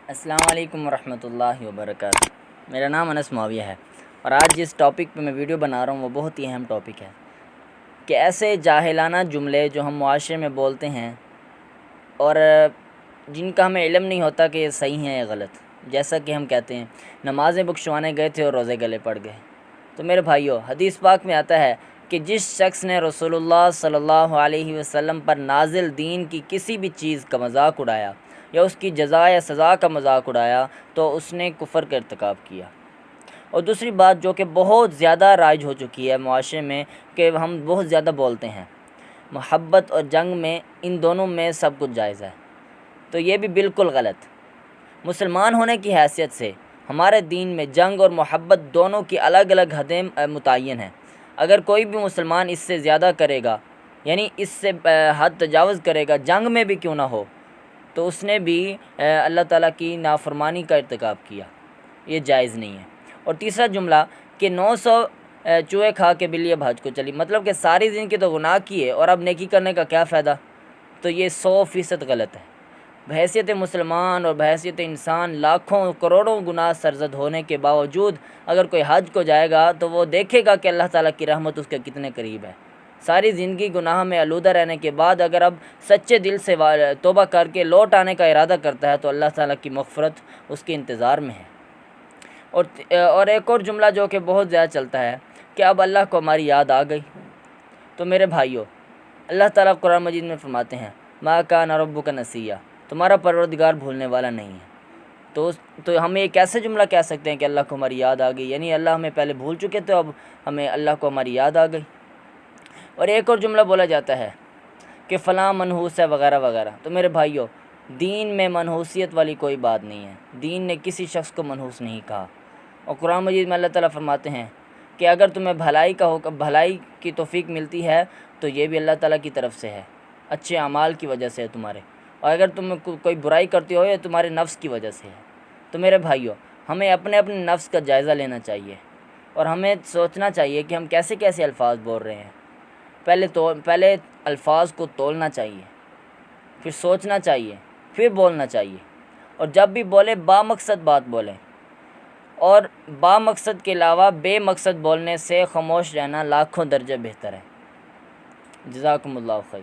السلام علیکم ورحمۃ اللہ وبرکاتہ۔ میرا نام انس معاویہ ہے اور آج جس ٹاپک پہ میں ویڈیو بنا رہا ہوں وہ بہت ہی اہم ٹاپک ہے کہ ایسے جاہلانہ جملے جو ہم معاشرے میں بولتے ہیں اور جن کا ہمیں علم نہیں ہوتا کہ یہ صحیح ہیں یا غلط، جیسا کہ ہم کہتے ہیں نمازیں بخشوانے گئے تھے اور روزے گلے پڑ گئے۔ تو میرے بھائیو، حدیث پاک میں آتا ہے کہ جس شخص نے رسول اللہ صلی اللہ علیہ وسلم پر نازل دین کی کسی بھی چیز کا مذاق اڑایا یا اس کی جزا یا سزا کا مذاق اڑایا تو اس نے کفر کا ارتکاب کیا۔ اور دوسری بات جو کہ بہت زیادہ رائج ہو چکی ہے معاشرے میں کہ ہم بہت زیادہ بولتے ہیں، محبت اور جنگ میں ان دونوں میں سب کچھ جائز ہے، تو یہ بھی بالکل غلط۔ مسلمان ہونے کی حیثیت سے ہمارے دین میں جنگ اور محبت دونوں کی الگ الگ حدیں متعین ہیں۔ اگر کوئی بھی مسلمان اس سے زیادہ کرے گا، یعنی اس سے حد تجاوز کرے گا، جنگ میں بھی کیوں نہ ہو، تو اس نے بھی اللہ تعالیٰ کی نافرمانی کا ارتکاب کیا، یہ جائز نہیں ہے۔ اور تیسرا جملہ کہ 900 چوہے کھا کے بلی اب حج کو چلی، مطلب کہ ساری زندگی تو گناہ کیے اور اب نیکی کرنے کا کیا فائدہ، تو یہ 100% غلط ہے۔ بحیثیت مسلمان اور بحیثیت انسان لاکھوں کروڑوں گناہ سرزد ہونے کے باوجود اگر کوئی حج کو جائے گا تو وہ دیکھے گا کہ اللہ تعالیٰ کی رحمت اس کے کتنے قریب ہے۔ ساری زندگی گناہ میں آلودہ رہنے کے بعد اگر اب سچے دل سے توبہ کر کے لوٹ آنے کا ارادہ کرتا ہے تو اللہ تعالیٰ کی مغفرت اس کے انتظار میں ہے۔ اور ایک اور جملہ جو کہ بہت زیادہ چلتا ہے کہ اب اللہ کو ہماری یاد آ گئی۔ تو میرے بھائیوں، اللہ تعالیٰ قرآن مجید میں فرماتے ہیں ما کان ربک نسیہ، تمہارا پروردگار بھولنے والا نہیں ہے۔ تو ہم ایک ایسے جملہ کہہ سکتے ہیں کہ اللہ کو ہماری یاد آ گئی، یعنی اللہ ہمیں پہلے بھول چکے تھے، اب ہمیں اللہ کو ہماری یاد آ گئی۔ اور ایک اور جملہ بولا جاتا ہے کہ فلاں منحوس ہے وغیرہ وغیرہ۔ تو میرے بھائیوں، دین میں منحوسیت والی کوئی بات نہیں ہے، دین نے کسی شخص کو منحوس نہیں کہا۔ اور قرآن مجید میں اللہ تعالیٰ فرماتے ہیں کہ اگر تمہیں بھلائی کی توفیق ملتی ہے تو یہ بھی اللہ تعالیٰ کی طرف سے ہے، اچھے اعمال کی وجہ سے ہے تمہارے، اور اگر تم کوئی برائی کرتے ہو یہ تمہارے نفس کی وجہ سے ہے۔ تو میرے بھائیوں، ہمیں اپنے نفس کا جائزہ لینا چاہیے اور ہمیں سوچنا چاہیے کہ ہم کیسے کیسے الفاظ بول رہے ہیں۔ پہلے الفاظ کو تولنا چاہیے، پھر سوچنا چاہیے، پھر بولنا چاہیے، اور جب بھی بولے با مقصد بات بولیں، اور با مقصد کے علاوہ بے مقصد بولنے سے خاموش رہنا لاکھوں درجہ بہتر ہے۔ جزاکم اللہ خیر۔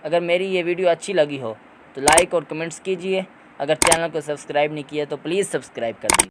اگر میری یہ ویڈیو اچھی لگی ہو تو لائک اور کمنٹس کیجئے، اگر چینل کو سبسکرائب نہیں کیا تو پلیز سبسکرائب کر دیجیے۔